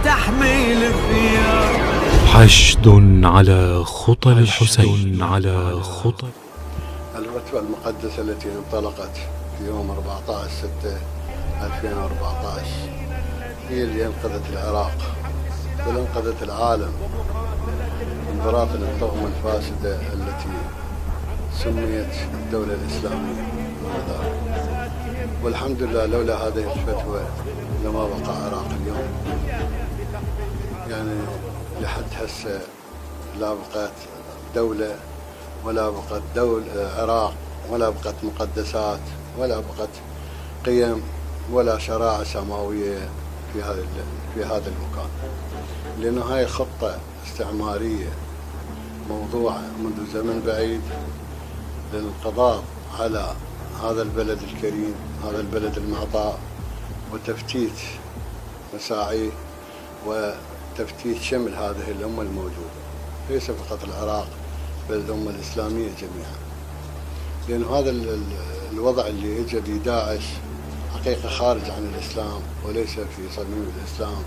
تحمل الثياب. حشد على خطى الحسين على خطى. الفتوى المقدسة التي انطلقت في يوم 14/6/2014 هي اللي انقذت العراق، بل انقذت العالم من براثن الطغمة الفاسدة التي سميت الدولة الإسلامية. والحمد لله لولا هذه الفتوى لما بقى عراق اليوم. يعني لحد هسه لا بقت دولة، ولا بقت عراق، ولا بقت مقدسات، ولا بقت قيم، ولا شرائع سماوية في هذا المكان. لأنه هاي خطة استعمارية موضوعة منذ زمن بعيد للقضاء على هذا البلد الكريم، هذا البلد المعطاء، وتفتيت مساعيه وتفتيت شمل هذه الأمة الموجودة، ليس فقط العراق بل الأمة الإسلامية جميعا. لأن هذا الوضع اللي اجى بداعش حقيقة خارج عن الإسلام، وليس في صميم الإسلام،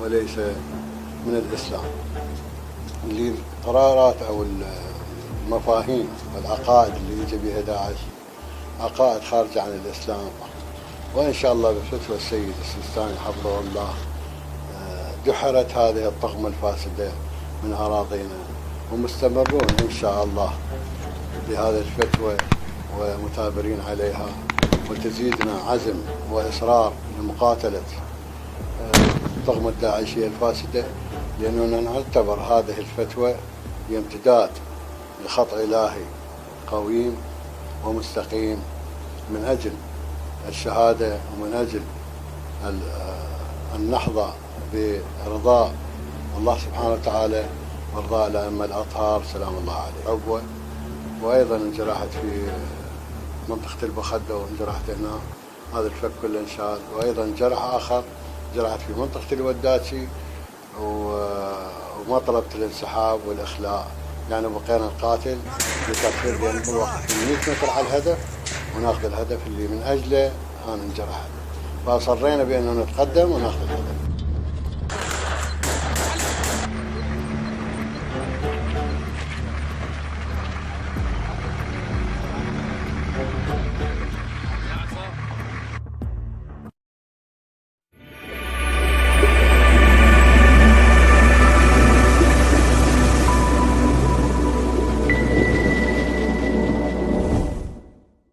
وليس من الإسلام. اللي القرارات أو المفاهيم والعقائد اللي اجى بها داعش عقائد خارجة عن الإسلام. وإن شاء الله بفتوى السيد السيستاني حفظه الله دحرت هذه الطغمة الفاسدة من أراضينا، ومستمرون إن شاء الله بهذه الفتوى ومثابرين عليها، وتزيدنا عزم وإصرار لمقاتلة الطغمة الداعشية الفاسدة، لأننا نعتبر هذه الفتوى هي امتداد لخط إلهي قويم ومستقيم من أجل الشهادة ومن أجل النهضة برضاء الله سبحانه وتعالى ورضاء الأئمة الأطهار سلام الله عليه. عبوة، وأيضا انجرحت في منطقة البخدة وانجرحت هنا، هذا الفك كله انشال. وأيضا جرح آخر جرحت في منطقة الوداتي وما طلبت الانسحاب والإخلاء، يعني بقينا القاتل بتطهير بين كل واحد 100 متر على الهدف، وناخذ الهدف اللي من أجله أنا انجرحت، فأصرينا بأنه نتقدم وناخذ الهدف.